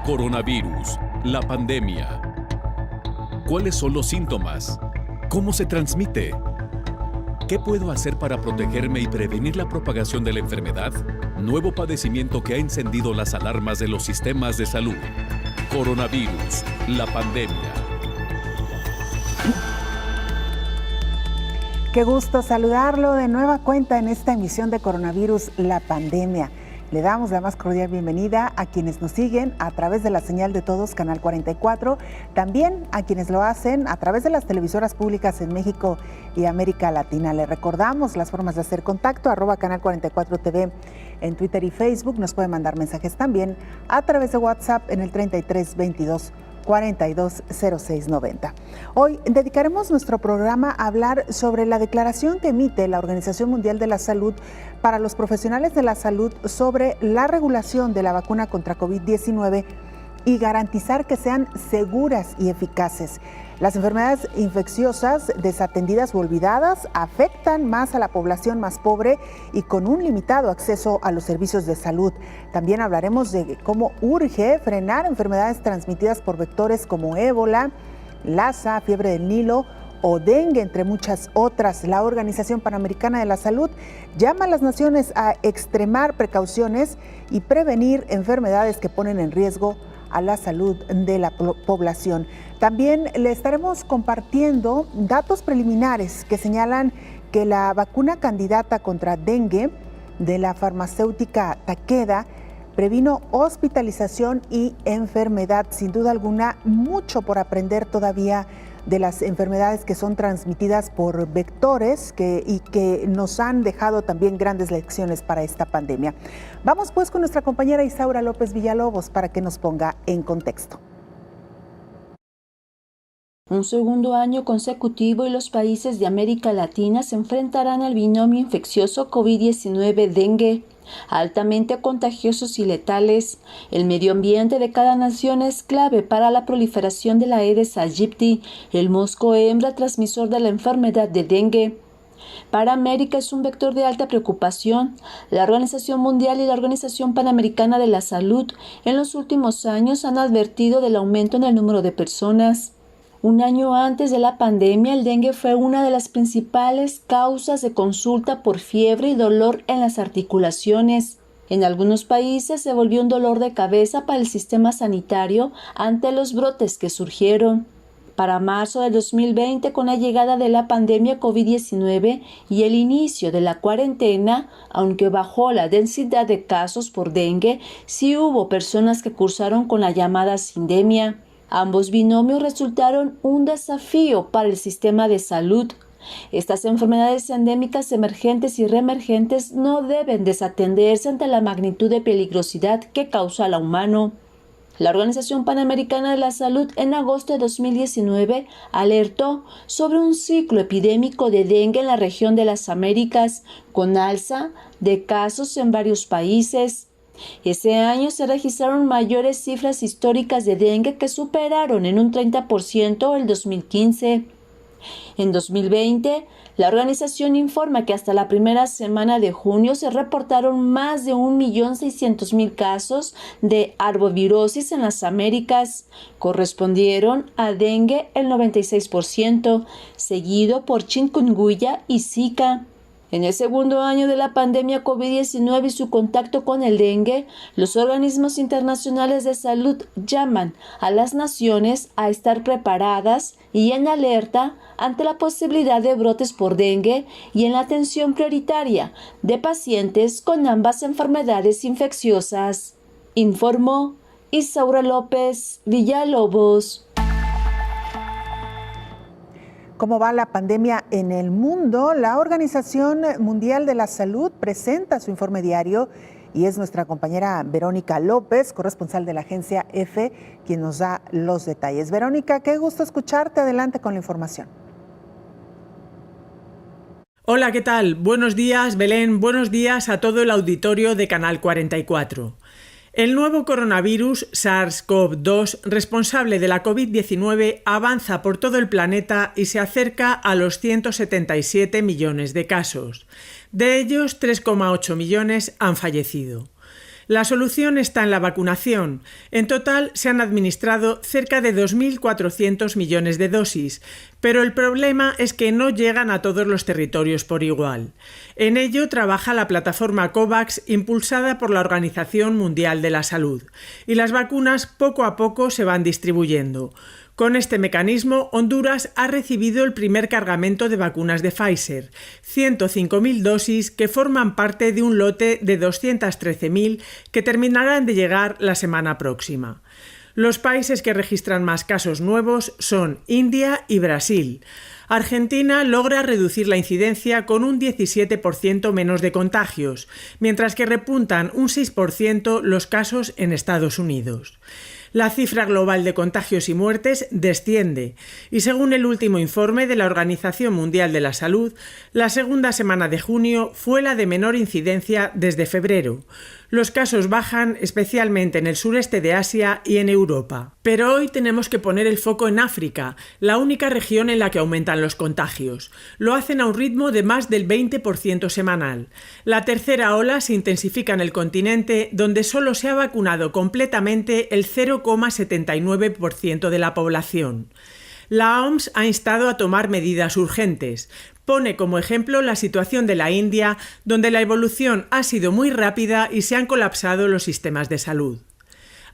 Coronavirus, la pandemia. ¿Cuáles son los síntomas? ¿Cómo se transmite? ¿Qué puedo hacer para protegerme y prevenir la propagación de la enfermedad? Nuevo padecimiento que ha encendido las alarmas de los sistemas de salud. Coronavirus, la pandemia. Qué gusto saludarlo de nueva cuenta en esta emisión de Coronavirus, la pandemia. Le damos la más cordial bienvenida a quienes nos siguen a través de la señal de todos, Canal 44, también a quienes lo hacen a través de las televisoras públicas en México y América Latina. Le recordamos las formas de hacer contacto, @Canal 44 TV en Twitter y Facebook. Nos puede mandar mensajes también a través de WhatsApp en el 33 22 42 06 90. Hoy dedicaremos nuestro programa a hablar sobre la declaración que emite la Organización Mundial de la Salud para los profesionales de la salud sobre la regulación de la vacuna contra COVID-19 y garantizar que sean seguras y eficaces. Las enfermedades infecciosas desatendidas o olvidadas afectan más a la población más pobre y con un limitado acceso a los servicios de salud. También hablaremos de cómo urge frenar enfermedades transmitidas por vectores como ébola, Lassa, fiebre del Nilo o dengue, entre muchas otras. La Organización Panamericana de la Salud llama a las naciones a extremar precauciones y prevenir enfermedades que ponen en riesgo a la salud de la población. También le estaremos compartiendo datos preliminares que señalan que la vacuna candidata contra dengue de la farmacéutica Takeda previno hospitalización y enfermedad. Sin duda alguna, mucho por aprender todavía de las enfermedades que son transmitidas por vectores y que nos han dejado también grandes lecciones para esta pandemia. Vamos pues con nuestra compañera Isaura López Villalobos para que nos ponga en contexto. Un segundo año consecutivo y los países de América Latina se enfrentarán al binomio infeccioso COVID-19-dengue, altamente contagiosos y letales. El medio ambiente de cada nación es clave para la proliferación de la Aedes aegypti, el mosco hembra transmisor de la enfermedad de dengue. Para América es un vector de alta preocupación. La Organización Mundial y la Organización Panamericana de la Salud en los últimos años han advertido del aumento en el número de personas. Un año antes de la pandemia, el dengue fue una de las principales causas de consulta por fiebre y dolor en las articulaciones. En algunos países se volvió un dolor de cabeza para el sistema sanitario ante los brotes que surgieron. Para marzo del 2020, con la llegada de la pandemia COVID-19 y el inicio de la cuarentena, aunque bajó la densidad de casos por dengue, sí hubo personas que cursaron con la llamada sindemia. Ambos binomios resultaron un desafío para el sistema de salud. Estas enfermedades endémicas emergentes y reemergentes no deben desatenderse ante la magnitud de peligrosidad que causa al humano. La Organización Panamericana de la Salud en agosto de 2019 alertó sobre un ciclo epidémico de dengue en la región de las Américas, con alza de casos en varios países. Ese año se registraron mayores cifras históricas de dengue que superaron en un 30% el 2015. En 2020, la organización informa que hasta la primera semana de junio se reportaron más de 1.600.000 casos de arbovirosis en las Américas. Correspondieron a dengue el 96%, seguido por chikungunya y Zika. En el segundo año de la pandemia COVID-19 y su contacto con el dengue, los organismos internacionales de salud llaman a las naciones a estar preparadas y en alerta ante la posibilidad de brotes por dengue y en la atención prioritaria de pacientes con ambas enfermedades infecciosas, informó Isaura López Villalobos. ¿Cómo va la pandemia en el mundo? La Organización Mundial de la Salud presenta su informe diario y es nuestra compañera Verónica López, corresponsal de la agencia EFE, quien nos da los detalles. Verónica, qué gusto escucharte. Adelante con la información. Hola, ¿qué tal? Buenos días, Belén. Buenos días a todo el auditorio de Canal 44. El nuevo coronavirus SARS-CoV-2, responsable de la COVID-19, avanza por todo el planeta y se acerca a los 177 millones de casos. De ellos, 3,8 millones han fallecido. La solución está en la vacunación. En total se han administrado cerca de 2.400 millones de dosis, pero el problema es que no llegan a todos los territorios por igual. En ello trabaja la plataforma COVAX impulsada por la Organización Mundial de la Salud, y las vacunas poco a poco se van distribuyendo. Con este mecanismo, Honduras ha recibido el primer cargamento de vacunas de Pfizer, 105.000 dosis que forman parte de un lote de 213.000 que terminarán de llegar la semana próxima. Los países que registran más casos nuevos son India y Brasil. Argentina logra reducir la incidencia con un 17% menos de contagios, mientras que repuntan un 6% los casos en Estados Unidos. La cifra global de contagios y muertes desciende y, según el último informe de la Organización Mundial de la Salud, la segunda semana de junio fue la de menor incidencia desde febrero. Los casos bajan especialmente en el sureste de Asia y en Europa. Pero hoy tenemos que poner el foco en África, la única región en la que aumentan los contagios. Lo hacen a un ritmo de más del 20% semanal. La tercera ola se intensifica en el continente, donde solo se ha vacunado completamente el 0,79% de la población. La OMS ha instado a tomar medidas urgentes. Pone como ejemplo la situación de la India, donde la evolución ha sido muy rápida y se han colapsado los sistemas de salud.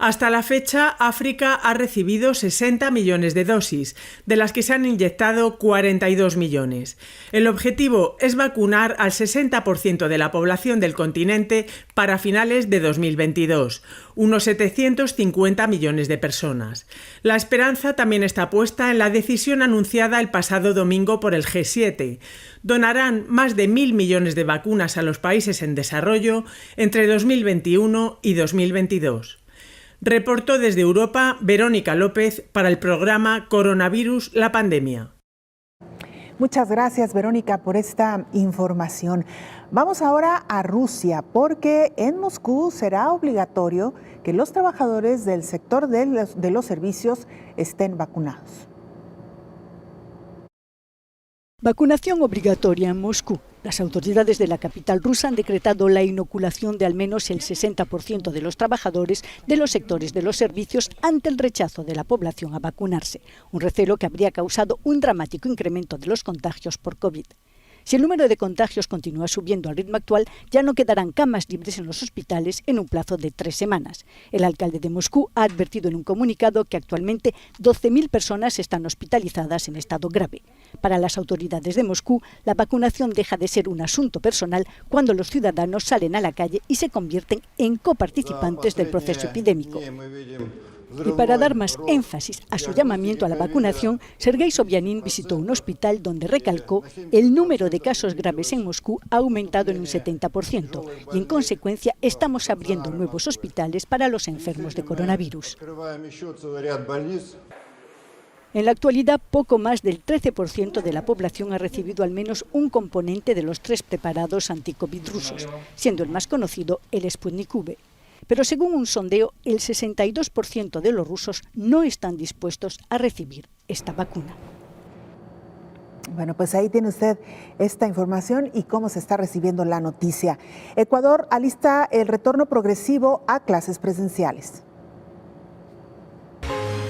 Hasta la fecha, África ha recibido 60 millones de dosis, de las que se han inyectado 42 millones. El objetivo es vacunar al 60% de la población del continente para finales de 2022, unos 750 millones de personas. La esperanza también está puesta en la decisión anunciada el pasado domingo por el G7. Donarán más de 1.000 millones de vacunas a los países en desarrollo entre 2021 y 2022. Reportó desde Europa Verónica López para el programa Coronavirus, la pandemia. Muchas gracias, Verónica, por esta información. Vamos ahora a Rusia, porque en Moscú será obligatorio que los trabajadores del sector de los servicios estén vacunados. Vacunación obligatoria en Moscú. Las autoridades de la capital rusa han decretado la inoculación de al menos el 60% de los trabajadores de los sectores de los servicios ante el rechazo de la población a vacunarse, un recelo que habría causado un dramático incremento de los contagios por COVID. Si el número de contagios continúa subiendo al ritmo actual, ya no quedarán camas libres en los hospitales en un plazo de 3 semanas. El alcalde de Moscú ha advertido en un comunicado que actualmente 12.000 personas están hospitalizadas en estado grave. Para las autoridades de Moscú, la vacunación deja de ser un asunto personal cuando los ciudadanos salen a la calle y se convierten en coparticipantes del proceso epidémico. Y para dar más énfasis a su llamamiento a la vacunación, Sergei Sobyanin visitó un hospital donde recalcó el número de casos graves en Moscú ha aumentado en un 70% y en consecuencia estamos abriendo nuevos hospitales para los enfermos de coronavirus. En la actualidad, poco más del 13% de la población ha recibido al menos un componente de los 3 preparados anti-COVID rusos, siendo el más conocido el Sputnik V. Pero según un sondeo, el 62% de los rusos no están dispuestos a recibir esta vacuna. Bueno, pues ahí tiene usted esta información y cómo se está recibiendo la noticia. Ecuador alista el retorno progresivo a clases presenciales.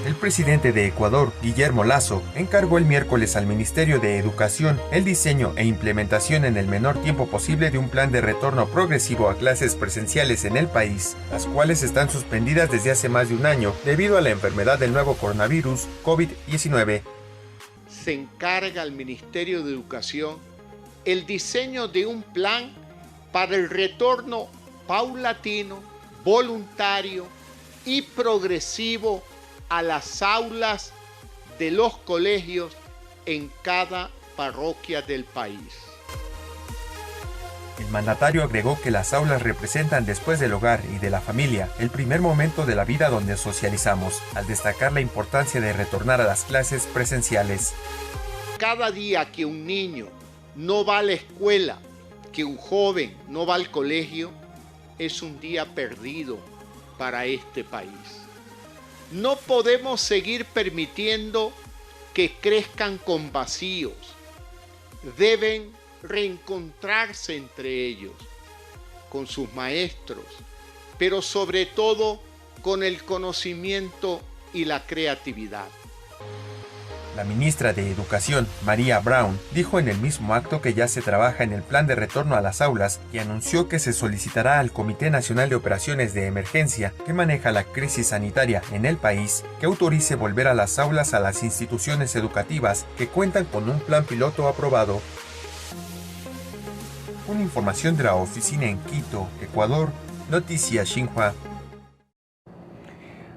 El presidente de Ecuador, Guillermo Lasso, encargó el miércoles al Ministerio de Educación el diseño e implementación en el menor tiempo posible de un plan de retorno progresivo a clases presenciales en el país, las cuales están suspendidas desde hace más de un año debido a la enfermedad del nuevo coronavirus COVID-19. Se encarga al Ministerio de Educación el diseño de un plan para el retorno paulatino, voluntario y progresivo a las aulas de los colegios en cada parroquia del país. El mandatario agregó que las aulas representan después del hogar y de la familia el primer momento de la vida donde socializamos, al destacar la importancia de retornar a las clases presenciales. Cada día que un niño no va a la escuela, que un joven no va al colegio, es un día perdido para este país. No podemos seguir permitiendo que crezcan con vacíos. Deben reencontrarse entre ellos, con sus maestros, pero sobre todo con el conocimiento y la creatividad. La ministra de Educación, María Brown, dijo en el mismo acto que ya se trabaja en el plan de retorno a las aulas y anunció que se solicitará al Comité Nacional de Operaciones de Emergencia, que maneja la crisis sanitaria en el país, que autorice volver a las aulas a las instituciones educativas que cuentan con un plan piloto aprobado. Una información de la oficina en Quito, Ecuador, Noticias Xinhua.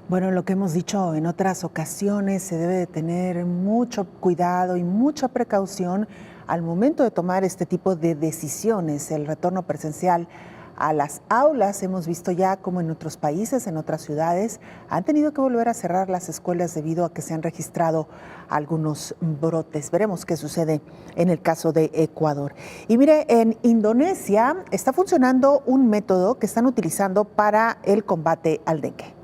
Bueno, lo que hemos dicho en otras ocasiones, se debe de tener mucho cuidado y mucha precaución al momento de tomar este tipo de decisiones. El retorno presencial a las aulas, hemos visto ya como en otros países, en otras ciudades, han tenido que volver a cerrar las escuelas debido a que se han registrado algunos brotes. Veremos qué sucede en el caso de Ecuador. Y mire, en Indonesia está funcionando un método que están utilizando para el combate al dengue.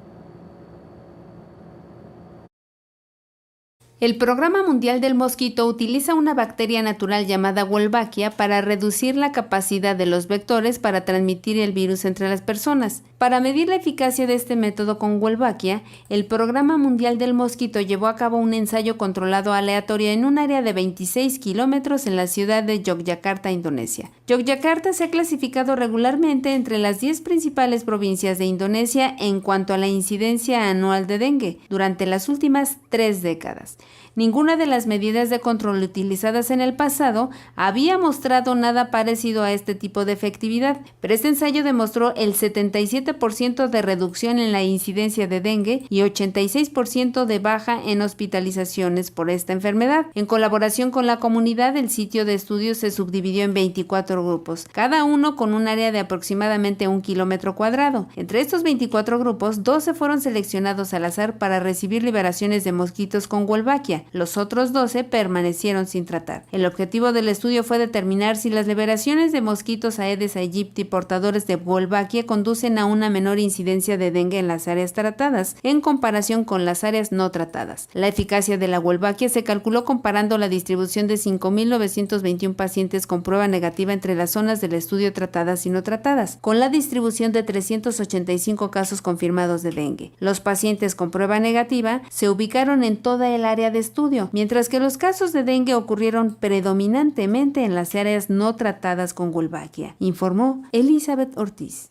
El Programa Mundial del Mosquito utiliza una bacteria natural llamada Wolbachia para reducir la capacidad de los vectores para transmitir el virus entre las personas. Para medir la eficacia de este método con Wolbachia, el Programa Mundial del Mosquito llevó a cabo un ensayo controlado aleatorio en un área de 26 kilómetros en la ciudad de Yogyakarta, Indonesia. Yogyakarta se ha clasificado regularmente entre las 10 principales provincias de Indonesia en cuanto a la incidencia anual de dengue durante las últimas 3 décadas. Ninguna de las medidas de control utilizadas en el pasado había mostrado nada parecido a este tipo de efectividad, pero este ensayo demostró el 77% de reducción en la incidencia de dengue y 86% de baja en hospitalizaciones por esta enfermedad. En colaboración con la comunidad, el sitio de estudio se subdividió en 24 grupos, cada uno con un área de aproximadamente 1 kilómetro cuadrado. Entre estos 24 grupos, 12 fueron seleccionados al azar para recibir liberaciones de mosquitos con Wolbachia. Los otros 12 permanecieron sin tratar. El objetivo del estudio fue determinar si las liberaciones de mosquitos Aedes aegypti portadores de Wolbachia conducen a una menor incidencia de dengue en las áreas tratadas en comparación con las áreas no tratadas. La eficacia de la Wolbachia se calculó comparando la distribución de 5.921 pacientes con prueba negativa entre las zonas del estudio tratadas y no tratadas, con la distribución de 385 casos confirmados de dengue. Los pacientes con prueba negativa se ubicaron en toda el área de estudio, mientras que los casos de dengue ocurrieron predominantemente en las áreas no tratadas con Wolbachia, informó Elizabeth Ortiz.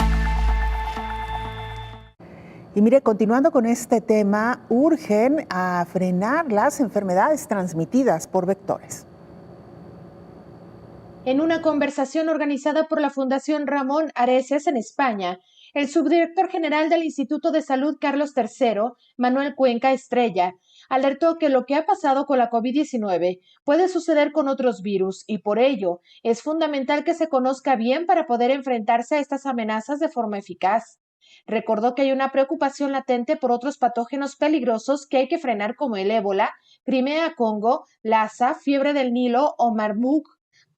Y mire, continuando con este tema, urgen a frenar las enfermedades transmitidas por vectores. En una conversación organizada por la Fundación Ramón Areces en España, el subdirector general del Instituto de Salud Carlos III, Manuel Cuenca Estrella, alertó que lo que ha pasado con la COVID-19 puede suceder con otros virus y por ello es fundamental que se conozca bien para poder enfrentarse a estas amenazas de forma eficaz. Recordó que hay una preocupación latente por otros patógenos peligrosos que hay que frenar como el ébola, Crimea-Congo, Lassa, fiebre del Nilo o Marburg,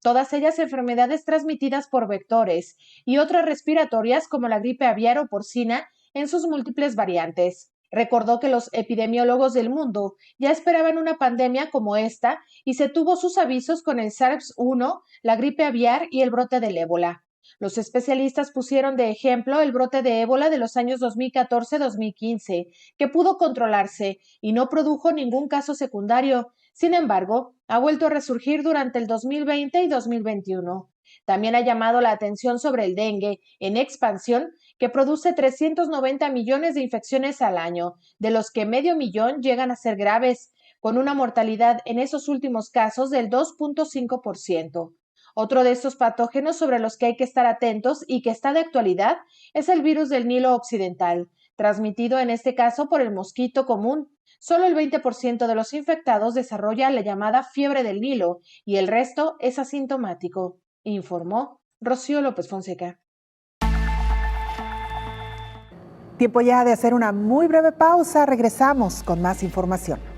todas ellas enfermedades transmitidas por vectores, y otras respiratorias como la gripe aviar o porcina en sus múltiples variantes. Recordó que los epidemiólogos del mundo ya esperaban una pandemia como esta y se tuvo sus avisos con el SARS-1, la gripe aviar y el brote del ébola. Los especialistas pusieron de ejemplo el brote de ébola de los años 2014-2015, que pudo controlarse y no produjo ningún caso secundario. Sin embargo, ha vuelto a resurgir durante el 2020 y 2021. También ha llamado la atención sobre el dengue, en expansión, que produce 390 millones de infecciones al año, de los que 500.000 llegan a ser graves, con una mortalidad en esos últimos casos del 2.5%. Otro de estos patógenos sobre los que hay que estar atentos y que está de actualidad es el virus del Nilo Occidental, transmitido en este caso por el mosquito común. Solo el 20% de los infectados desarrolla la llamada fiebre del Nilo y el resto es asintomático, informó Rocío López Fonseca. Tiempo ya de hacer una muy breve pausa. Regresamos con más información.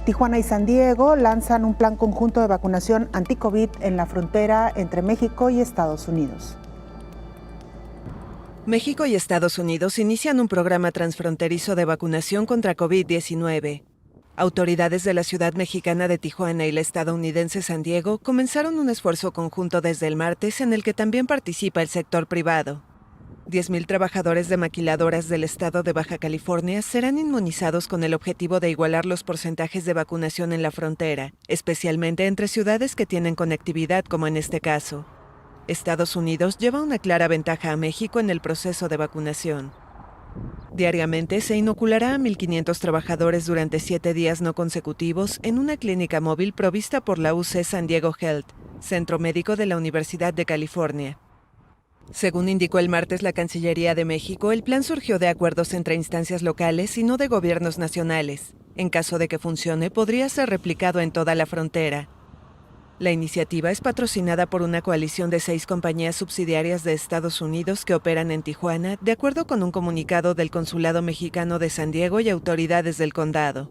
Tijuana y San Diego lanzan un plan conjunto de vacunación anti-COVID en la frontera entre México y Estados Unidos. México y Estados Unidos inician un programa transfronterizo de vacunación contra COVID-19. Autoridades de la ciudad mexicana de Tijuana y la estadounidense San Diego comenzaron un esfuerzo conjunto desde el martes en el que también participa el sector privado. 10,000 trabajadores de maquiladoras del estado de Baja California serán inmunizados con el objetivo de igualar los porcentajes de vacunación en la frontera, especialmente entre ciudades que tienen conectividad como en este caso. Estados Unidos lleva una clara ventaja a México en el proceso de vacunación. Diariamente se inoculará a 1,500 trabajadores durante 7 días no consecutivos en una clínica móvil provista por la UC San Diego Health, centro médico de la Universidad de California. Según indicó el martes la Cancillería de México, el plan surgió de acuerdos entre instancias locales y no de gobiernos nacionales. En caso de que funcione, podría ser replicado en toda la frontera. La iniciativa es patrocinada por una coalición de 6 compañías subsidiarias de Estados Unidos que operan en Tijuana, de acuerdo con un comunicado del Consulado Mexicano de San Diego y autoridades del condado.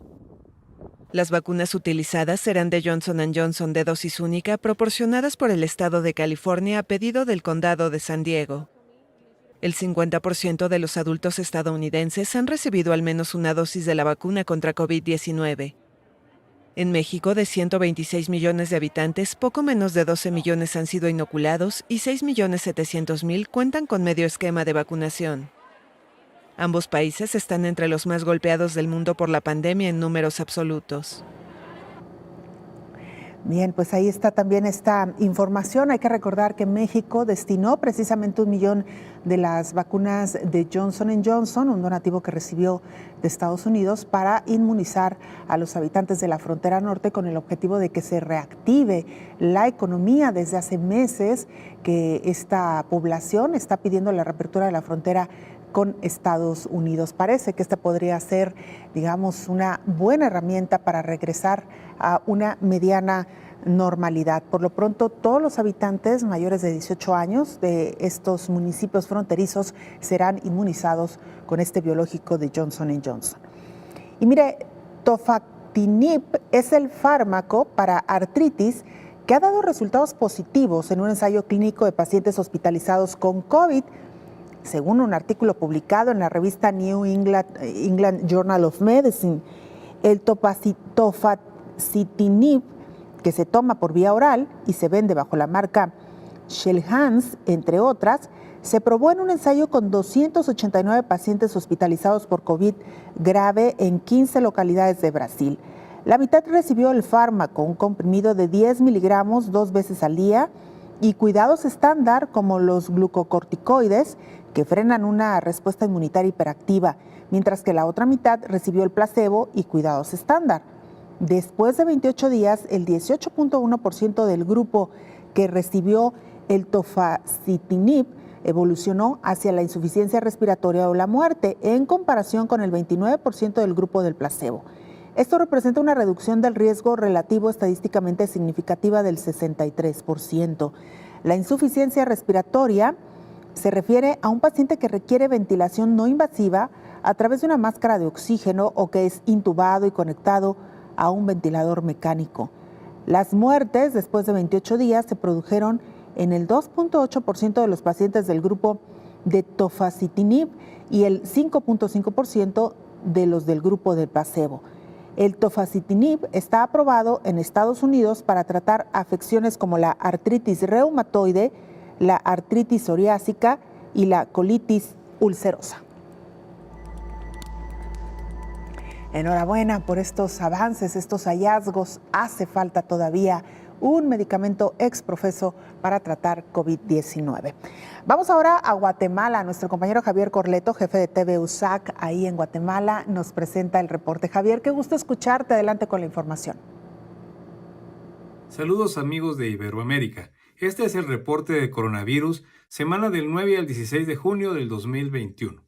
Las vacunas utilizadas serán de Johnson & Johnson de dosis única, proporcionadas por el estado de California a pedido del condado de San Diego. El 50% de los adultos estadounidenses han recibido al menos una dosis de la vacuna contra COVID-19. En México, de 126 millones de habitantes, poco menos de 12 millones han sido inoculados y 6.700.000 cuentan con medio esquema de vacunación. Ambos países están entre los más golpeados del mundo por la pandemia en números absolutos. Bien, pues ahí está también esta información. Hay que recordar que México destinó precisamente 1 millón de las vacunas de Johnson & Johnson, un donativo que recibió de Estados Unidos, para inmunizar a los habitantes de la frontera norte con el objetivo de que se reactive la economía. Desde hace meses que esta población está pidiendo la reapertura de la frontera con Estados Unidos. Parece que esta podría ser, digamos, una buena herramienta para regresar a una mediana normalidad. Por lo pronto, todos los habitantes mayores de 18 años de estos municipios fronterizos serán inmunizados con este biológico de Johnson & Johnson. Y mire, Tofacitinib es el fármaco para artritis que ha dado resultados positivos en un ensayo clínico de pacientes hospitalizados con COVID. Según un artículo publicado en la revista New England Journal of Medicine, el Tofacitinib, que se toma por vía oral y se vende bajo la marca Xeljanz, entre otras, se probó en un ensayo con 289 pacientes hospitalizados por COVID grave en 15 localidades de Brasil. La mitad recibió el fármaco, un comprimido de 10 miligramos 2 veces al día, y cuidados estándar como los glucocorticoides, que frenan una respuesta inmunitaria hiperactiva, mientras que la otra mitad recibió el placebo y cuidados estándar. Después de 28 días, el 18.1% del grupo que recibió el Tofacitinib evolucionó hacia la insuficiencia respiratoria o la muerte, en comparación con el 29% del grupo del placebo. Esto representa una reducción del riesgo relativo estadísticamente significativa del 63%. La insuficiencia respiratoria se refiere a un paciente que requiere ventilación no invasiva a través de una máscara de oxígeno o que es intubado y conectado a un ventilador mecánico. Las muertes después de 28 días se produjeron en el 2.8% de los pacientes del grupo de Tofacitinib y el 5.5% de los del grupo del placebo. El Tofacitinib está aprobado en Estados Unidos para tratar afecciones como la artritis reumatoide, la artritis psoriásica y la colitis ulcerosa. Enhorabuena por estos avances, estos hallazgos. Hace falta todavía un medicamento exprofeso para tratar COVID-19. Vamos ahora a Guatemala. Nuestro compañero Javier Corleto, jefe de TV USAC, ahí en Guatemala, nos presenta el reporte. Javier, qué gusto escucharte. Adelante con la información. Saludos amigos de Iberoamérica. Este es el reporte de coronavirus, semana del 9 al 16 de junio del 2021.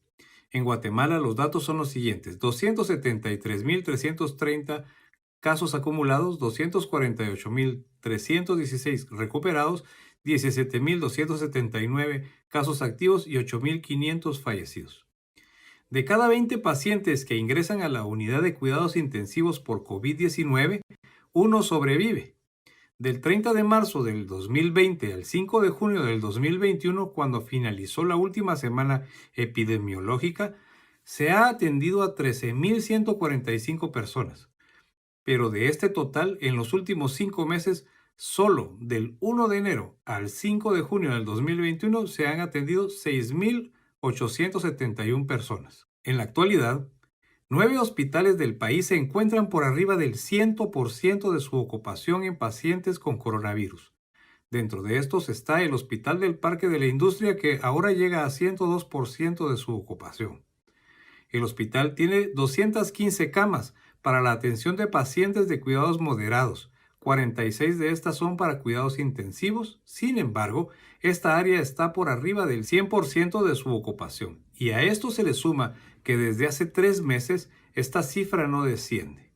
En Guatemala los datos son los siguientes: 273.330 casos acumulados, 248.316 recuperados, 17.279 casos activos y 8.500 fallecidos. De cada 20 pacientes que ingresan a la unidad de cuidados intensivos por COVID-19, uno sobrevive. Del 30 de marzo del 2020 al 5 de junio del 2021, cuando finalizó la última semana epidemiológica, se ha atendido a 13.145 personas. Pero de este total, en los últimos 5 meses, solo del 1 de enero al 5 de junio del 2021 se han atendido 6.871 personas. En la actualidad, 9 hospitales del país se encuentran por arriba del 100% de su ocupación en pacientes con coronavirus. Dentro de estos está el Hospital del Parque de la Industria, que ahora llega a 102% de su ocupación. El hospital tiene 215 camas para la atención de pacientes de cuidados moderados. 46 de estas son para cuidados intensivos. Sin embargo, esta área está por arriba del 100% de su ocupación. Y a esto se le suma que desde hace 3 meses esta cifra no desciende.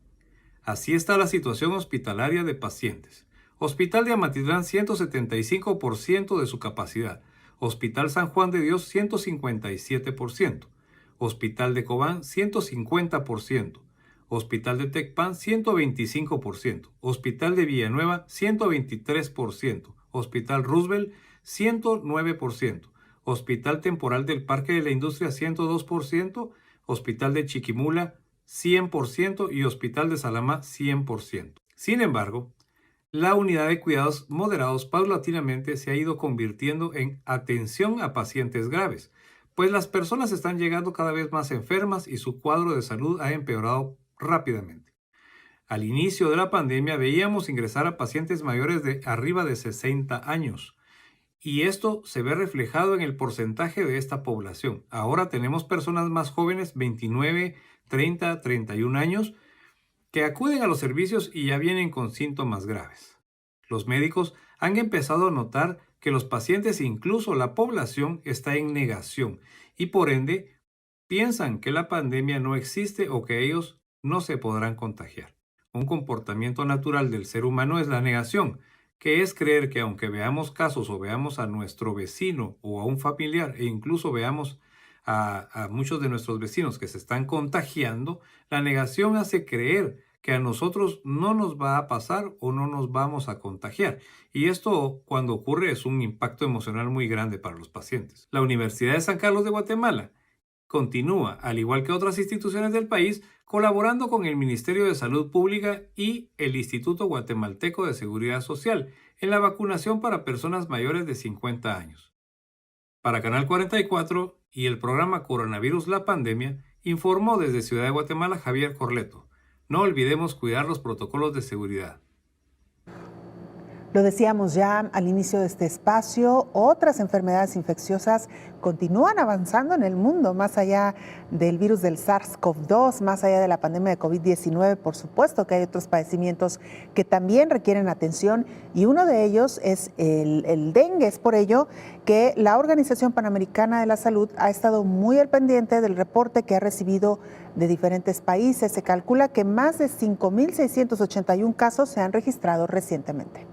Así está la situación hospitalaria de pacientes. Hospital de Amatitlán, 175% de su capacidad. Hospital San Juan de Dios, 157%. Hospital de Cobán, 150%. Hospital de Tecpan, 125%. Hospital de Villanueva, 123%. Hospital Roosevelt, 109%. Hospital Temporal del Parque de la Industria, 102%. Hospital de Chiquimula, 100%. Y Hospital de Salamá, 100%. Sin embargo, la unidad de cuidados moderados paulatinamente se ha ido convirtiendo en atención a pacientes graves, pues las personas están llegando cada vez más enfermas y su cuadro de salud ha empeorado rápidamente. Al inicio de la pandemia veíamos ingresar a pacientes mayores de arriba de 60 años y esto se ve reflejado en el porcentaje de esta población. Ahora tenemos personas más jóvenes, 29, 30, 31 años, que acuden a los servicios y ya vienen con síntomas graves. Los médicos han empezado a notar que los pacientes, incluso la población, está en negación y por ende piensan que la pandemia no existe o que ellos no se podrán contagiar. Un comportamiento natural del ser humano es la negación, que es creer que aunque veamos casos o veamos a nuestro vecino o a un familiar e incluso veamos a muchos de nuestros vecinos que se están contagiando, la negación hace creer que a nosotros no nos va a pasar o no nos vamos a contagiar. Y esto, cuando ocurre, es un impacto emocional muy grande para los pacientes. La Universidad de San Carlos de Guatemala continúa, al igual que otras instituciones del país, colaborando con el Ministerio de Salud Pública y el Instituto Guatemalteco de Seguridad Social en la vacunación para personas mayores de 50 años. Para Canal 44 y el programa Coronavirus La Pandemia, informó desde Ciudad de Guatemala Javier Corleto. No olvidemos cuidar los protocolos de seguridad. Lo decíamos ya al inicio de este espacio, otras enfermedades infecciosas continúan avanzando en el mundo, más allá del virus del SARS-CoV-2, más allá de la pandemia de COVID-19. Por supuesto que hay otros padecimientos que también requieren atención y uno de ellos es el dengue. Es por ello que la Organización Panamericana de la Salud ha estado muy al pendiente del reporte que ha recibido de diferentes países. Se calcula que más de 5.681 casos se han registrado recientemente.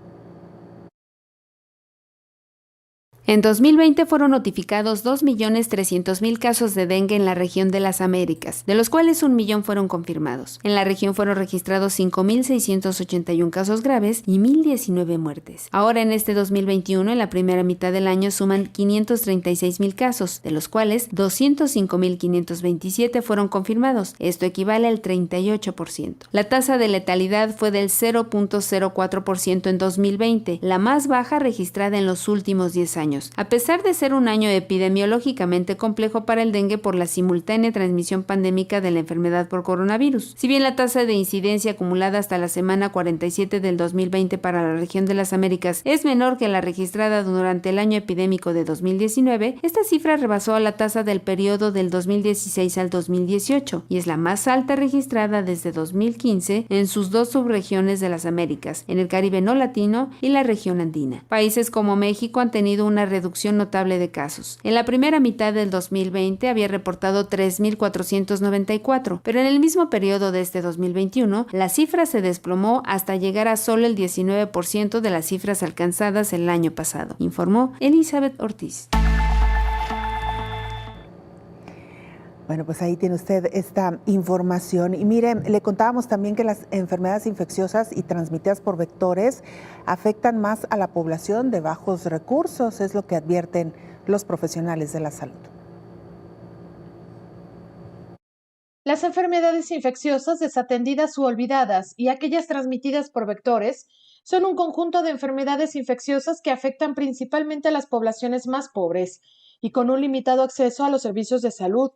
En 2020 fueron notificados 2.300.000 casos de dengue en la región de las Américas, de los cuales 1 millón fueron confirmados. En la región fueron registrados 5.681 casos graves y 1.019 muertes. Ahora en este 2021, en la primera mitad del año, suman 536.000 casos, de los cuales 205.527 fueron confirmados. Esto equivale al 38%. La tasa de letalidad fue del 0.04% en 2020, la más baja registrada en los últimos 10 años. A pesar de ser un año epidemiológicamente complejo para el dengue por la simultánea transmisión pandémica de la enfermedad por coronavirus. Si bien la tasa de incidencia acumulada hasta la semana 47 del 2020 para la región de las Américas es menor que la registrada durante el año epidémico de 2019, esta cifra rebasó a la tasa del periodo del 2016 al 2018 y es la más alta registrada desde 2015 en sus 2 subregiones de las Américas, en el Caribe no latino y la región andina. Países como México han tenido una reducción notable de casos. En la primera mitad del 2020 había reportado 3.494, pero en el mismo periodo de este 2021, la cifra se desplomó hasta llegar a solo el 19% de las cifras alcanzadas el año pasado, informó Elizabeth Ortiz. Bueno, pues ahí tiene usted esta información. Y mire, le contábamos también que las enfermedades infecciosas y transmitidas por vectores afectan más a la población de bajos recursos, es lo que advierten los profesionales de la salud. Las enfermedades infecciosas desatendidas u olvidadas y aquellas transmitidas por vectores son un conjunto de enfermedades infecciosas que afectan principalmente a las poblaciones más pobres y con un limitado acceso a los servicios de salud,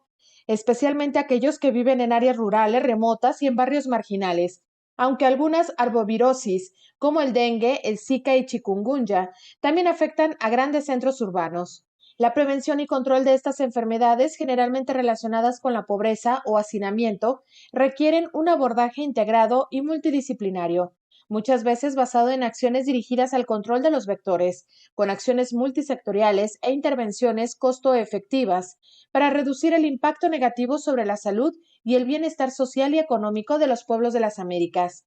especialmente aquellos que viven en áreas rurales, remotas y en barrios marginales, aunque algunas arbovirosis, como el dengue, el Zika y chikungunya, también afectan a grandes centros urbanos. La prevención y control de estas enfermedades, generalmente relacionadas con la pobreza o hacinamiento, requieren un abordaje integrado y multidisciplinario, muchas veces basado en acciones dirigidas al control de los vectores, con acciones multisectoriales e intervenciones costo-efectivas para reducir el impacto negativo sobre la salud y el bienestar social y económico de los pueblos de las Américas.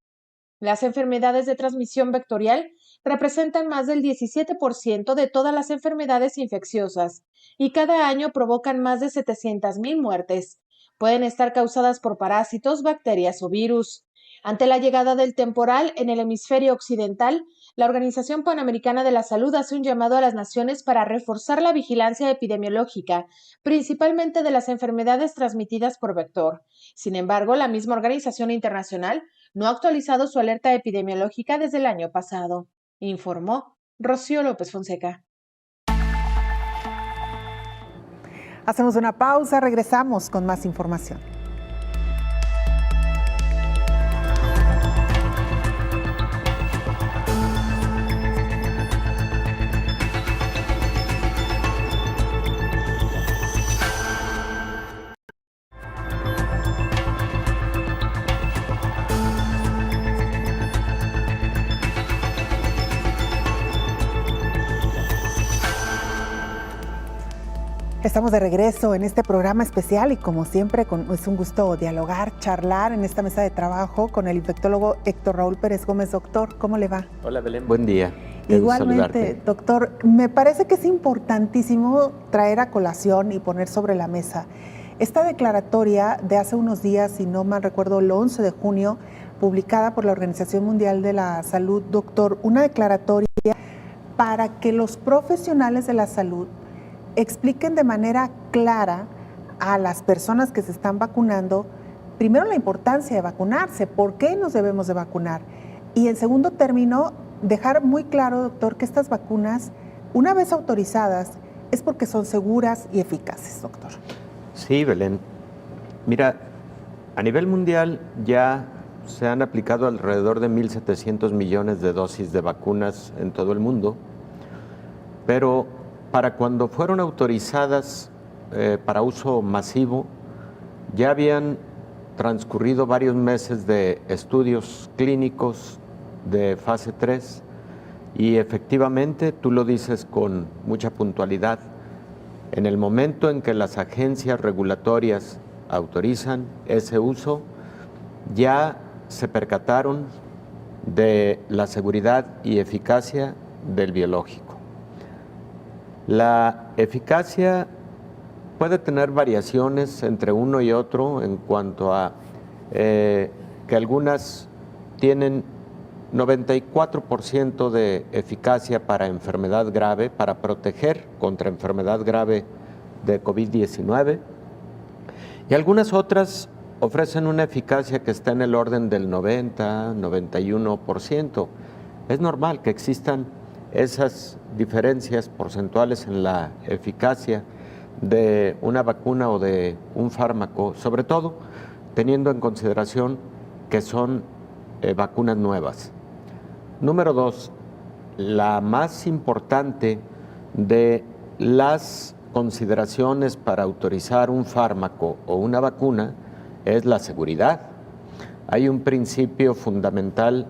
Las enfermedades de transmisión vectorial representan más del 17% de todas las enfermedades infecciosas y cada año provocan más de 700,000 muertes. Pueden estar causadas por parásitos, bacterias o virus. Ante la llegada del temporal en el hemisferio occidental, la Organización Panamericana de la Salud hace un llamado a las naciones para reforzar la vigilancia epidemiológica, principalmente de las enfermedades transmitidas por vector. Sin embargo, la misma organización internacional no ha actualizado su alerta epidemiológica desde el año pasado, informó Rocío López Fonseca. Hacemos una pausa, regresamos con más información. Estamos de regreso en este programa especial y como siempre es un gusto dialogar, charlar en esta mesa de trabajo con el infectólogo Héctor Raúl Pérez Gómez. Doctor, ¿cómo le va? Hola Belén, buen día. Igualmente, doctor, me parece que es importantísimo traer a colación y poner sobre la mesa esta declaratoria de hace unos días, si no mal recuerdo, el 11 de junio, publicada por la Organización Mundial de la Salud, doctor, una declaratoria para que los profesionales de la salud expliquen de manera clara a las personas que se están vacunando, primero la importancia de vacunarse, por qué nos debemos de vacunar, y en segundo término, dejar muy claro, doctor, que estas vacunas, una vez autorizadas, es porque son seguras y eficaces, doctor. Sí, Belén. Mira, a nivel mundial ya se han aplicado alrededor de 1.700 millones de dosis de vacunas en todo el mundo, pero para cuando fueron autorizadas para uso masivo, ya habían transcurrido varios meses de estudios clínicos de fase 3 y efectivamente, tú lo dices con mucha puntualidad, en el momento en que las agencias regulatorias autorizan ese uso, ya se percataron de la seguridad y eficacia del biológico. La eficacia puede tener variaciones entre uno y otro en cuanto a que algunas tienen 94% de eficacia para enfermedad grave, para proteger contra enfermedad grave de COVID-19, y algunas otras ofrecen una eficacia que está en el orden del 90-91%. Es normal que existan esas diferencias porcentuales en la eficacia de una vacuna o de un fármaco, sobre todo teniendo en consideración que son vacunas nuevas. Número 2, la más importante de las consideraciones para autorizar un fármaco o una vacuna es la seguridad. Hay un principio fundamental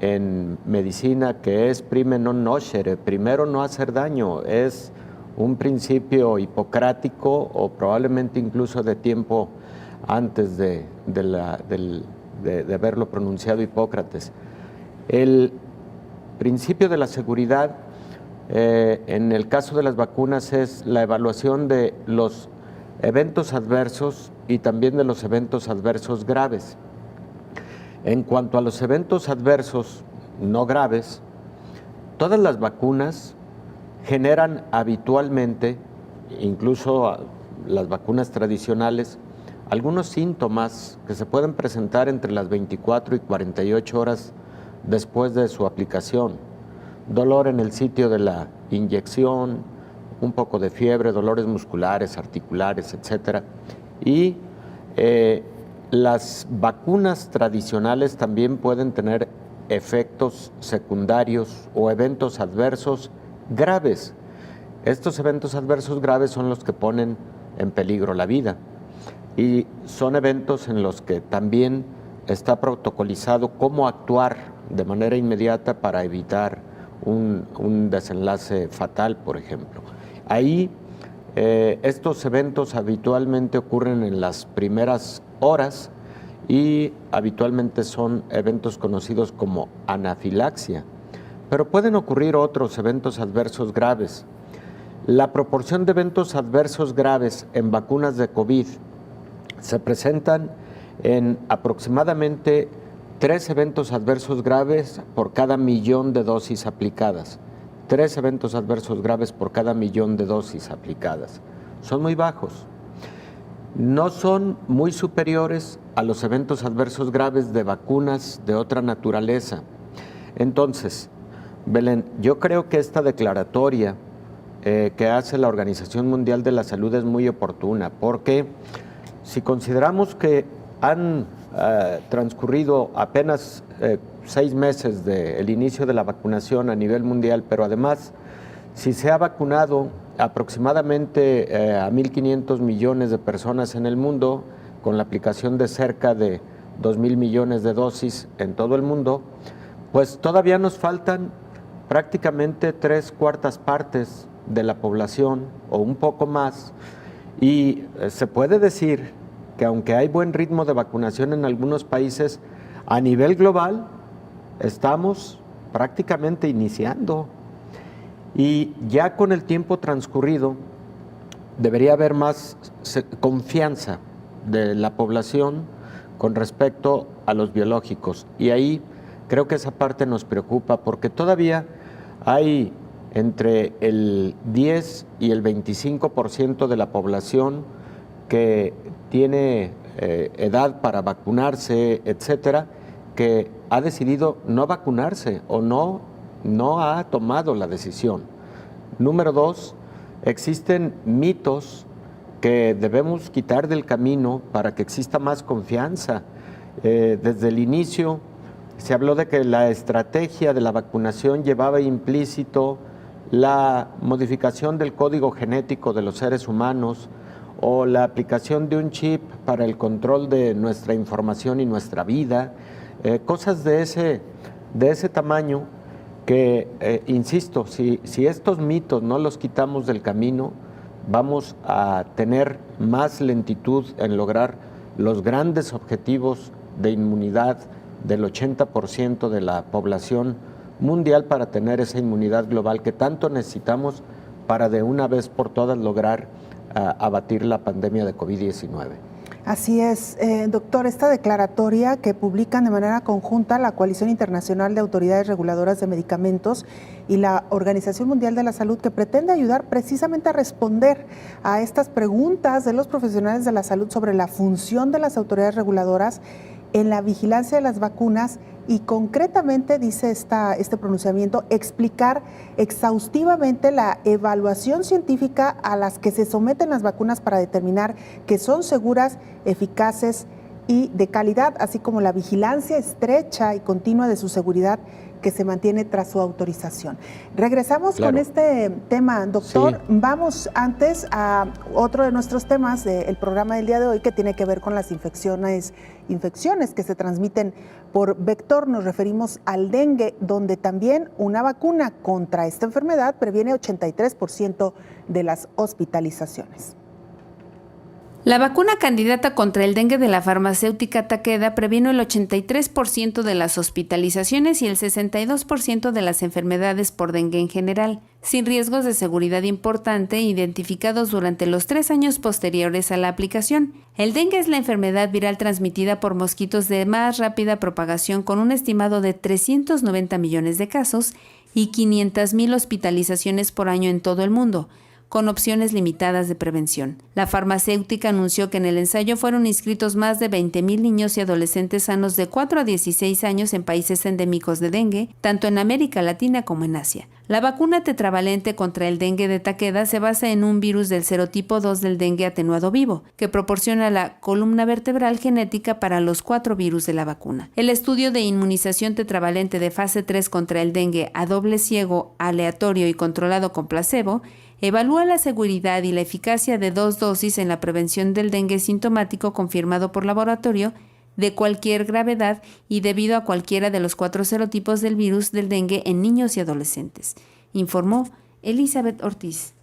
en medicina que es prime non nocere, primero no hacer daño, es un principio hipocrático o probablemente incluso de tiempo antes de haberlo pronunciado Hipócrates. El principio de la seguridad en el caso de las vacunas es la evaluación de los eventos adversos y también de los eventos adversos graves. En cuanto a los eventos adversos no graves, todas las vacunas generan habitualmente, incluso las vacunas tradicionales, algunos síntomas que se pueden presentar entre las 24 y 48 horas después de su aplicación. Dolor en el sitio de la inyección, un poco de fiebre, dolores musculares, articulares, etc. Y las vacunas tradicionales también pueden tener efectos secundarios o eventos adversos graves. Estos eventos adversos graves son los que ponen en peligro la vida y son eventos en los que también está protocolizado cómo actuar de manera inmediata para evitar un desenlace fatal, por ejemplo. Ahí estos eventos habitualmente ocurren en las primeras horas y habitualmente son eventos conocidos como anafilaxia, pero pueden ocurrir otros eventos adversos graves. La proporción de eventos adversos graves en vacunas de COVID se presentan en aproximadamente 3 eventos adversos graves por cada 1.000.000 de dosis aplicadas. 3 eventos adversos graves por cada 1.000.000 de dosis aplicadas. Son muy bajos. No son muy superiores a los eventos adversos graves de vacunas de otra naturaleza. Entonces, Belén, yo creo que esta declaratoria que hace la Organización Mundial de la Salud es muy oportuna, porque si consideramos que han transcurrido apenas 6 meses del inicio de la vacunación a nivel mundial, pero además si se ha vacunado aproximadamente a 1.500 millones de personas en el mundo, con la aplicación de cerca de 2.000 millones de dosis en todo el mundo, pues todavía nos faltan prácticamente 3/4 partes de la población o un poco más, y se puede decir que aunque hay buen ritmo de vacunación en algunos países, a nivel global estamos prácticamente iniciando. Y ya con el tiempo transcurrido debería haber más confianza de la población con respecto a los biológicos. Y ahí creo que esa parte nos preocupa, porque todavía hay entre el 10 y el 25% de la población que tiene edad para vacunarse, etcétera, que ha decidido no vacunarse o no ha tomado la decisión. Número 2, existen mitos que debemos quitar del camino para que exista más confianza. Desde el inicio se habló de que la estrategia de la vacunación llevaba implícito la modificación del código genético de los seres humanos o la aplicación de un chip para el control de nuestra información y nuestra vida, cosas de ese tamaño que, insisto, si estos mitos no los quitamos del camino, vamos a tener más lentitud en lograr los grandes objetivos de inmunidad del 80% de la población mundial para tener esa inmunidad global que tanto necesitamos para de una vez por todas lograr abatir la pandemia de COVID-19. Así es, doctor, esta declaratoria que publican de manera conjunta la Coalición Internacional de Autoridades Reguladoras de Medicamentos y la Organización Mundial de la Salud, que pretende ayudar precisamente a responder a estas preguntas de los profesionales de la salud sobre la función de las autoridades reguladoras en la vigilancia de las vacunas y concretamente, dice este pronunciamiento, explicar exhaustivamente la evaluación científica a las que se someten las vacunas para determinar que son seguras, eficaces y de calidad, así como la vigilancia estrecha y continua de su seguridad que se mantiene tras su autorización. Regresamos con este tema, doctor. Sí. Vamos antes a otro de nuestros temas del programa del día de hoy, que tiene que ver con las infecciones que se transmiten por vector. Nos referimos al dengue, donde también una vacuna contra esta enfermedad previene 83% de las hospitalizaciones. La vacuna candidata contra el dengue de la farmacéutica Takeda previno el 83% de las hospitalizaciones y el 62% de las enfermedades por dengue en general, sin riesgos de seguridad importante identificados durante los 3 años posteriores a la aplicación. El dengue es la enfermedad viral transmitida por mosquitos de más rápida propagación, con un estimado de 390 millones de casos y 500,000 hospitalizaciones por año en todo el mundo, con opciones limitadas de prevención. La farmacéutica anunció que en el ensayo fueron inscritos más de 20,000 niños y adolescentes sanos de 4 a 16 años en países endémicos de dengue, tanto en América Latina como en Asia. La vacuna tetravalente contra el dengue de Takeda se basa en un virus del serotipo 2 del dengue atenuado vivo, que proporciona la columna vertebral genética para los 4 virus de la vacuna. El estudio de inmunización tetravalente de fase 3 contra el dengue a doble ciego, aleatorio y controlado con placebo evalúa la seguridad y la eficacia de 2 dosis en la prevención del dengue sintomático confirmado por laboratorio de cualquier gravedad y debido a cualquiera de los 4 serotipos del virus del dengue en niños y adolescentes, informó Elizabeth Ortiz.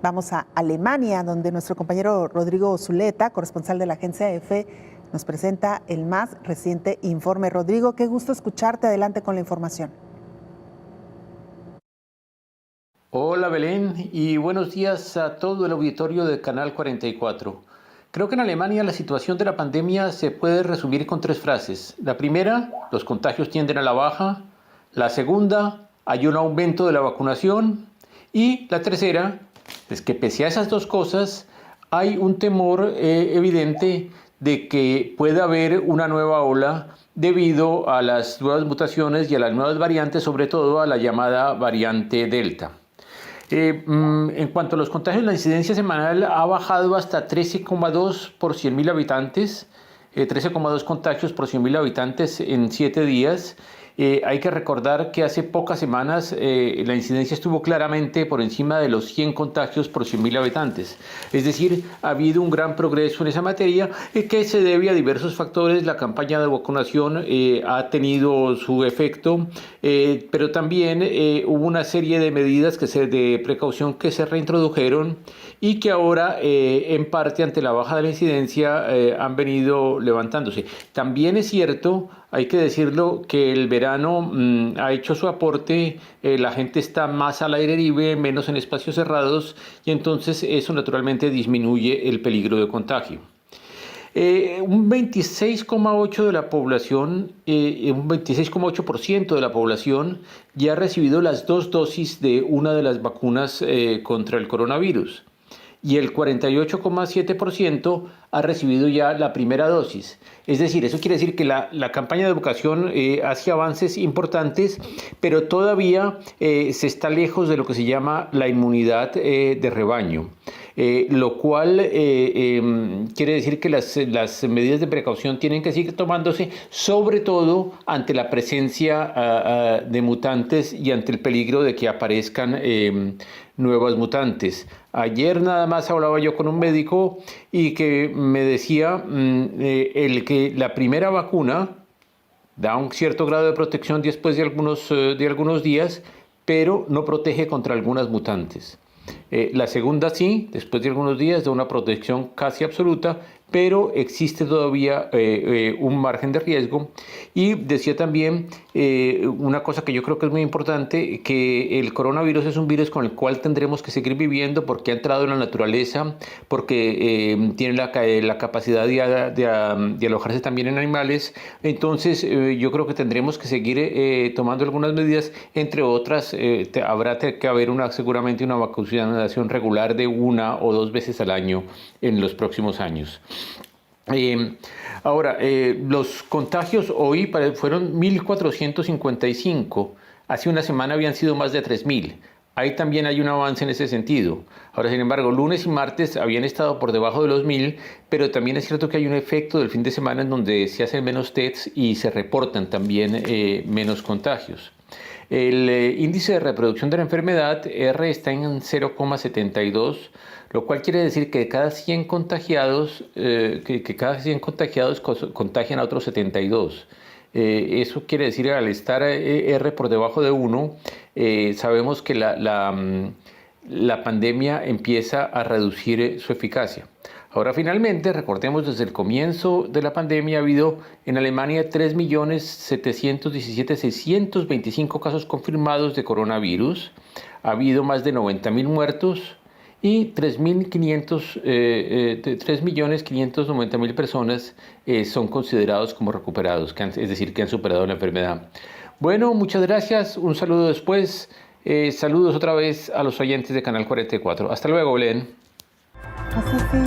Vamos a Alemania, donde nuestro compañero Rodrigo Zuleta, corresponsal de la agencia EFE, nos presenta el más reciente informe. Rodrigo, qué gusto escucharte. Adelante con la información. Hola Belén y buenos días a todo el auditorio de Canal 44. Creo que en Alemania la situación de la pandemia se puede resumir con 3 frases. La primera, los contagios tienden a la baja. La segunda, hay un aumento de la vacunación. Y la tercera, es que pese a esas 2 cosas, hay un temor evidente de que pueda haber una nueva ola debido a las nuevas mutaciones y a las nuevas variantes, sobre todo a la llamada variante Delta. En cuanto a los contagios, la incidencia semanal ha bajado hasta 13,2 por 100.000 habitantes, 13,2 contagios por 100.000 habitantes en 7 días. Hay que recordar que hace pocas semanas la incidencia estuvo claramente por encima de los 100 contagios por 100.000 habitantes. Es decir, ha habido un gran progreso en esa materia que se debe a diversos factores. La campaña de vacunación ha tenido su efecto, pero también hubo una serie de medidas de precaución que se reintrodujeron y que ahora, en parte ante la baja de la incidencia, han venido levantándose. También es cierto, hay que decirlo, que el verano ha hecho su aporte, la gente está más al aire libre, menos en espacios cerrados, y entonces eso naturalmente disminuye el peligro de contagio. Un 26,8% de la población, un 26,8% de la población ya ha recibido las 2 dosis de una de las vacunas contra el coronavirus. Y el 48,7% ha recibido ya la primera dosis. Es decir, eso quiere decir que la campaña de educación hace avances importantes, pero todavía se está lejos de lo que se llama la inmunidad de rebaño. Lo cual quiere decir que las medidas de precaución tienen que seguir tomándose, sobre todo ante la presencia de mutantes y ante el peligro de que aparezcan nuevas mutantes. Ayer nada más hablaba yo con un médico y que me decía que la primera vacuna da un cierto grado de protección después de algunos días, pero no protege contra algunas mutantes. La segunda sí, después de algunos días, da una protección casi absoluta, pero existe todavía un margen de riesgo. Y decía también una cosa que yo creo que es muy importante, que el coronavirus es un virus con el cual tendremos que seguir viviendo porque ha entrado en la naturaleza, porque tiene la capacidad de alojarse también en animales. Entonces yo creo que tendremos que seguir tomando algunas medidas, entre otras habrá que haber seguramente una vacunación regular de 1 o 2 veces al año en los próximos años. Ahora, los contagios hoy fueron 1.455, hace una semana habían sido más de 3.000. Ahí también hay un avance en ese sentido. Ahora, sin embargo, lunes y martes habían estado por debajo de los 1.000, pero también es cierto que hay un efecto del fin de semana en donde se hacen menos tests y se reportan también menos contagios. El índice de reproducción de la enfermedad, R, está en 0,72, lo cual quiere decir que de cada 100 contagiados, contagian a otros 72. Eso quiere decir, al estar R por debajo de 1, sabemos que la pandemia empieza a reducir su eficacia. Ahora finalmente, recordemos, desde el comienzo de la pandemia ha habido en Alemania 3.717.625 casos confirmados de coronavirus, ha habido más de 90.000 muertos y 3.590.000 personas son considerados como recuperados, es decir, que han superado la enfermedad. Bueno, muchas gracias, un saludo después, saludos otra vez a los oyentes de Canal 44. Hasta luego, Belén. Así sí.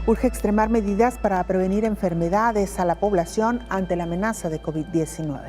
Urge extremar medidas para prevenir enfermedades a la población ante la amenaza de COVID-19.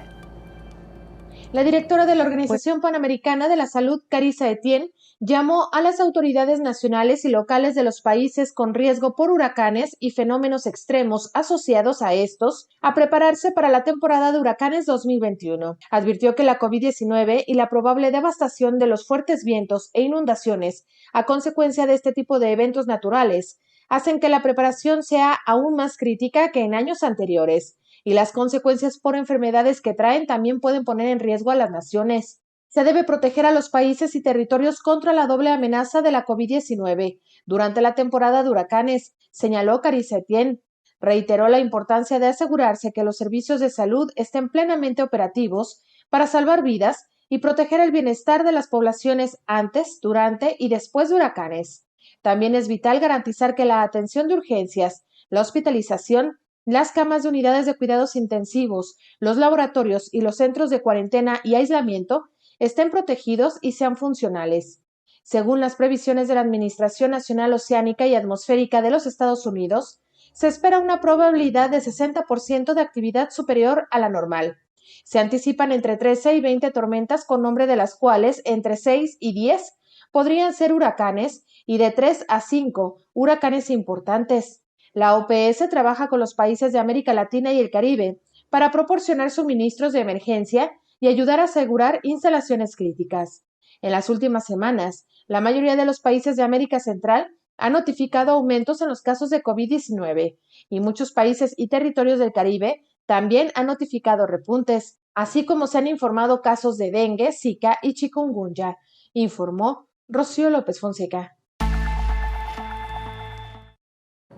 La directora de la Organización Panamericana de la Salud, Carissa Etienne, llamó a las autoridades nacionales y locales de los países con riesgo por huracanes y fenómenos extremos asociados a estos a prepararse para la temporada de huracanes 2021. Advirtió que la COVID-19 y la probable devastación de los fuertes vientos e inundaciones a consecuencia de este tipo de eventos naturales hacen que la preparación sea aún más crítica que en años anteriores, y las consecuencias por enfermedades que traen también pueden poner en riesgo a las naciones. Se debe proteger a los países y territorios contra la doble amenaza de la COVID-19 durante la temporada de huracanes, señaló Carissa Etienne. Reiteró la importancia de asegurarse que los servicios de salud estén plenamente operativos para salvar vidas y proteger el bienestar de las poblaciones antes, durante y después de huracanes. También es vital garantizar que la atención de urgencias, la hospitalización, las camas de unidades de cuidados intensivos, los laboratorios y los centros de cuarentena y aislamiento estén protegidos y sean funcionales. Según las previsiones de la Administración Nacional Oceánica y Atmosférica de los Estados Unidos, se espera una probabilidad de 60% de actividad superior a la normal. Se anticipan entre 13 y 20 tormentas con nombre, de las cuales entre 6 y 10 podrían ser huracanes y de 3 a 5 huracanes importantes. La OPS trabaja con los países de América Latina y el Caribe para proporcionar suministros de emergencia y ayudar a asegurar instalaciones críticas. En las últimas semanas, la mayoría de los países de América Central han notificado aumentos en los casos de COVID-19 y muchos países y territorios del Caribe también han notificado repuntes, así como se han informado casos de dengue, zika y chikungunya, informó Rocío López Fonseca.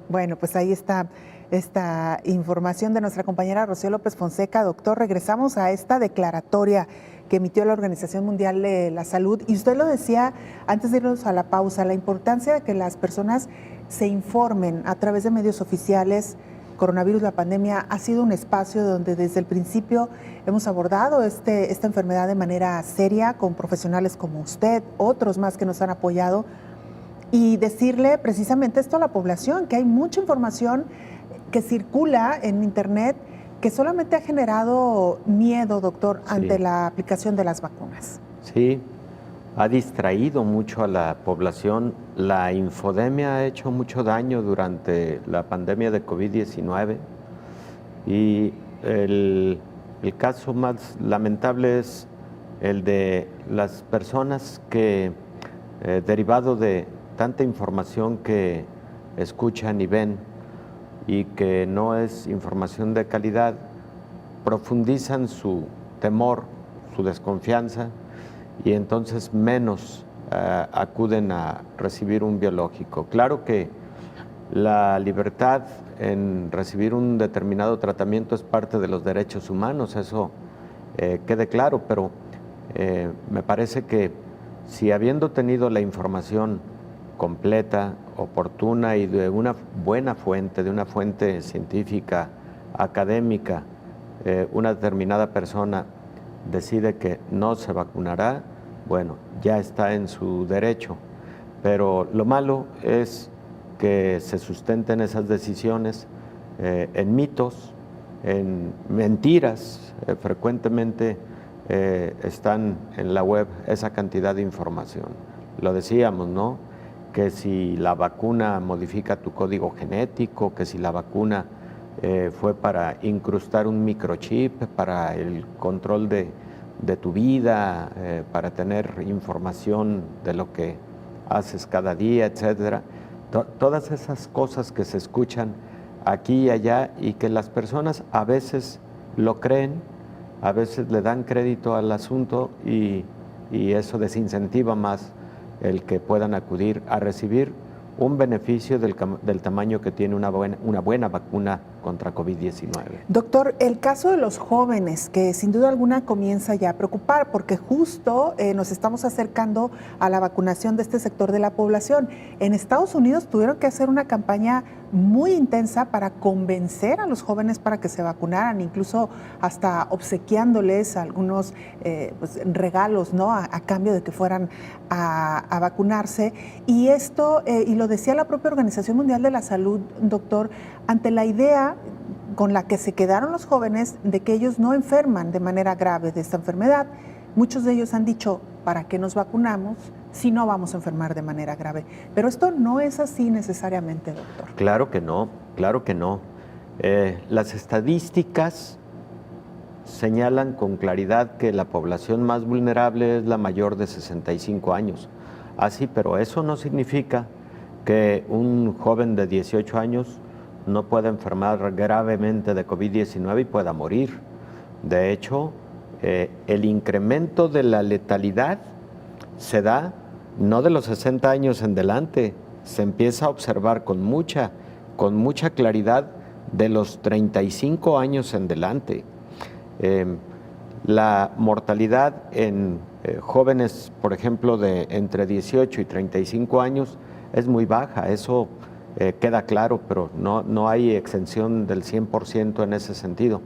Bueno, pues ahí está esta información de nuestra compañera Rocío López Fonseca. Doctor, regresamos a esta declaratoria que emitió la Organización Mundial de la Salud. Y usted lo decía antes de irnos a la pausa, la importancia de que las personas se informen a través de medios oficiales. Coronavirus, la pandemia, ha sido un espacio donde desde el principio hemos abordado esta enfermedad de manera seria con profesionales como usted, otros más que nos han apoyado, y decirle precisamente esto a la población, que hay mucha información que circula en Internet que solamente ha generado miedo, doctor, ante la aplicación de las vacunas. Sí, ha distraído mucho a la población. La infodemia ha hecho mucho daño durante la pandemia de COVID-19 y el caso más lamentable es el de las personas que, derivado de tanta información que escuchan y ven y que no es información de calidad, profundizan su temor, su desconfianza, y entonces menos acuden a recibir un biológico. Claro que la libertad en recibir un determinado tratamiento es parte de los derechos humanos, eso quede claro, pero me parece que si habiendo tenido la información completa, oportuna y de una buena fuente, de una fuente científica, académica, una determinada persona decide que no se vacunará, bueno, ya está en su derecho. Pero lo malo es que se sustenten esas decisiones en mitos, en mentiras. Frecuentemente están en la web esa cantidad de información. Lo decíamos, ¿no? Que si la vacuna modifica tu código genético, que si la vacuna fue para incrustar un microchip, para el control de tu vida, para tener información de lo que haces cada día, etcétera. Todas esas cosas que se escuchan aquí y allá y que las personas a veces lo creen, a veces le dan crédito al asunto y eso desincentiva más el que puedan acudir a recibir un beneficio del tamaño que tiene una buena vacuna contra COVID-19. Doctor, el caso de los jóvenes, que sin duda alguna comienza ya a preocupar, porque justo nos estamos acercando a la vacunación de este sector de la población. En Estados Unidos tuvieron que hacer una campaña muy intensa para convencer a los jóvenes para que se vacunaran, incluso hasta obsequiándoles algunos regalos, ¿no? A cambio de que fueran a vacunarse. Y esto, y lo decía la propia Organización Mundial de la Salud, doctor, ante la idea con la que se quedaron los jóvenes de que ellos no enferman de manera grave de esta enfermedad. Muchos de ellos han dicho, ¿para qué nos vacunamos si no vamos a enfermar de manera grave? Pero esto no es así necesariamente, doctor. Claro que no, claro que no. Las estadísticas señalan con claridad que la población más vulnerable es la mayor de 65 años. Así, pero eso no significa que un joven de 18 años no pueda enfermar gravemente de COVID-19 y pueda morir. De hecho, el incremento de la letalidad se da no de los 60 años en delante, se empieza a observar con mucha claridad de los 35 años en delante. La mortalidad en jóvenes, por ejemplo, de entre 18 y 35 años es muy baja, eso queda claro, pero no hay exención del 100% en ese sentido.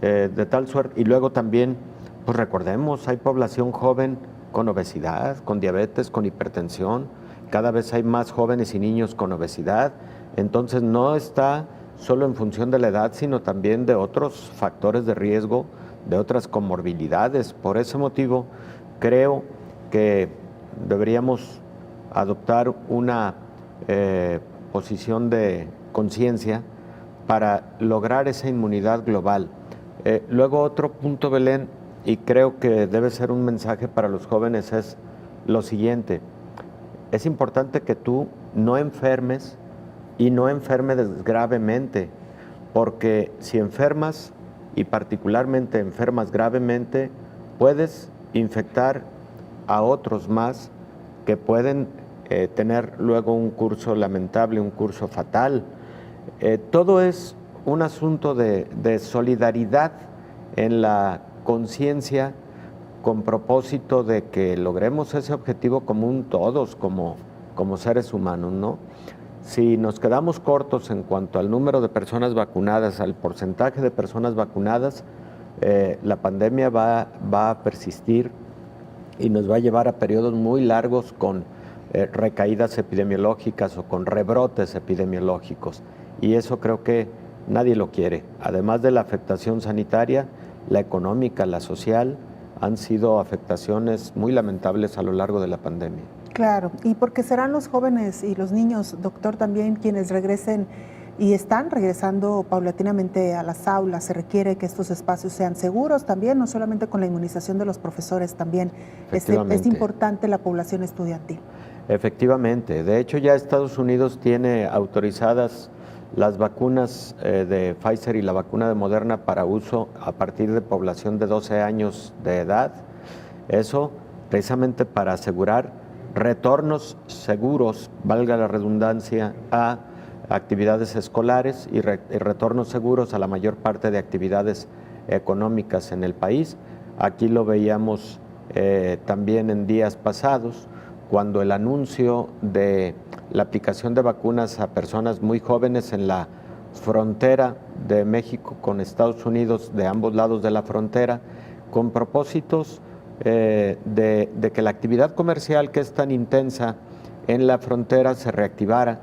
De tal suerte, y luego también, pues recordemos, hay población joven con obesidad, con diabetes, con hipertensión, cada vez hay más jóvenes y niños con obesidad, entonces no está solo en función de la edad, sino también de otros factores de riesgo, de otras comorbilidades. Por ese motivo, creo que deberíamos adoptar una posición de conciencia para lograr esa inmunidad global. Luego otro punto, Belén, y creo que debe ser un mensaje para los jóvenes, es lo siguiente. Es importante que tú no enfermes y no enfermes gravemente, porque si enfermas, y particularmente enfermas gravemente, puedes infectar a otros más que pueden tener luego un curso lamentable, un curso fatal. Todo es un asunto de solidaridad en la conciencia con propósito de que logremos ese objetivo común todos como seres humanos, ¿no? Si nos quedamos cortos en cuanto al número de personas vacunadas, al porcentaje de personas vacunadas, la pandemia va a persistir y nos va a llevar a periodos muy largos con recaídas epidemiológicas o con rebrotes epidemiológicos. Y eso creo que nadie lo quiere. Además de la afectación sanitaria, la económica, la social, han sido afectaciones muy lamentables a lo largo de la pandemia. Claro, y porque serán los jóvenes y los niños, doctor, también quienes regresen y están regresando paulatinamente a las aulas. Se requiere que estos espacios sean seguros también, no solamente con la inmunización de los profesores, también es importante la población estudiantil. Efectivamente, de hecho ya Estados Unidos tiene autorizadas las vacunas de Pfizer y la vacuna de Moderna para uso a partir de población de 12 años de edad. Eso precisamente para asegurar retornos seguros, valga la redundancia, a actividades escolares y retornos seguros a la mayor parte de actividades económicas en el país. Aquí lo veíamos también en días pasados, cuando el anuncio de la aplicación de vacunas a personas muy jóvenes en la frontera de México con Estados Unidos, de ambos lados de la frontera, con propósitos de que la actividad comercial que es tan intensa en la frontera se reactivara.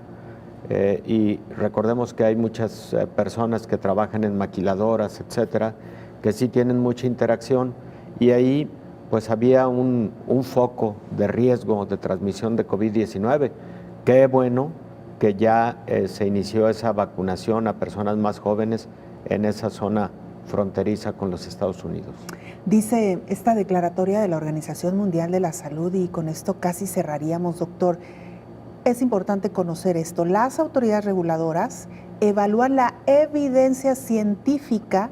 Y recordemos que hay muchas personas que trabajan en maquiladoras, etcétera, que sí tienen mucha interacción, y ahí pues había un foco de riesgo de transmisión de COVID-19. Qué bueno que ya se inició esa vacunación a personas más jóvenes en esa zona fronteriza con los Estados Unidos. Dice esta declaratoria de la Organización Mundial de la Salud, y con esto casi cerraríamos, doctor, es importante conocer esto. Las autoridades reguladoras evalúan la evidencia científica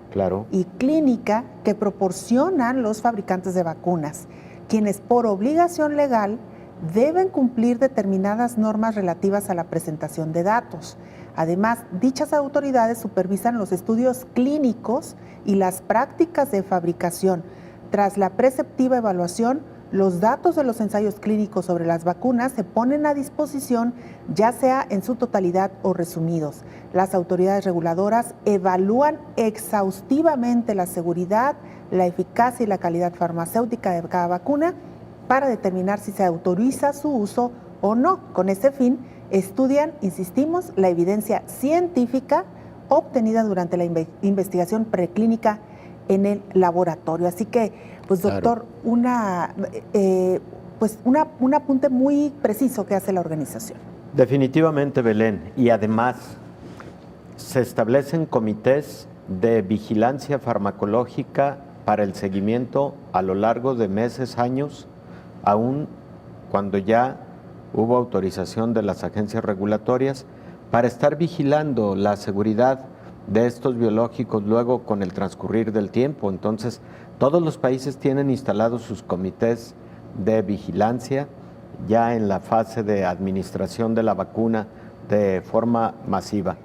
y clínica que proporcionan los fabricantes de vacunas, quienes por obligación legal deben cumplir determinadas normas relativas a la presentación de datos. Además, dichas autoridades supervisan los estudios clínicos y las prácticas de fabricación. Tras la preceptiva evaluación, los datos de los ensayos clínicos sobre las vacunas se ponen a disposición, ya sea en su totalidad o resumidos. Las autoridades reguladoras evalúan exhaustivamente la seguridad, la eficacia y la calidad farmacéutica de cada vacuna para determinar si se autoriza su uso o no. Con ese fin, estudian, insistimos, la evidencia científica obtenida durante la investigación preclínica en el laboratorio. Así que, pues doctor, un apunte muy preciso que hace la organización. Definitivamente, Belén, y además se establecen comités de vigilancia farmacológica para el seguimiento a lo largo de meses, años, aún cuando ya hubo autorización de las agencias regulatorias, para estar vigilando la seguridad de estos biológicos luego con el transcurrir del tiempo. Entonces, todos los países tienen instalados sus comités de vigilancia ya en la fase de administración de la vacuna de forma masiva.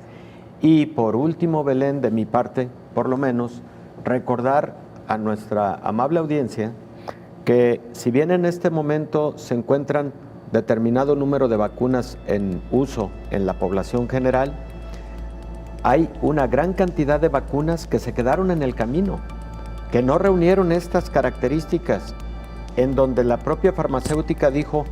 Y por último, Belén, de mi parte, por lo menos, recordar a nuestra amable audiencia que si bien en este momento se encuentran determinado número de vacunas en uso en la población general, hay una gran cantidad de vacunas que se quedaron en el camino, que no reunieron estas características, en donde la propia farmacéutica dijo,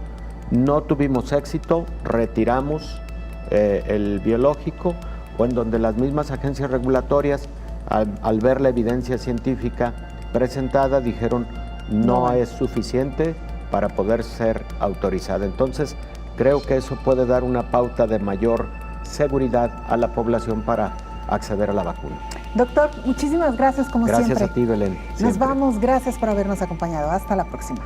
no tuvimos éxito, retiramos el biológico, o en donde las mismas agencias regulatorias, al ver la evidencia científica presentada, dijeron, no es suficiente para poder ser autorizada. Entonces, creo que eso puede dar una pauta de mayor seguridad a la población para acceder a la vacuna. Doctor, muchísimas gracias como siempre. Gracias a ti, Belén. Nos vamos, gracias por habernos acompañado. Hasta la próxima.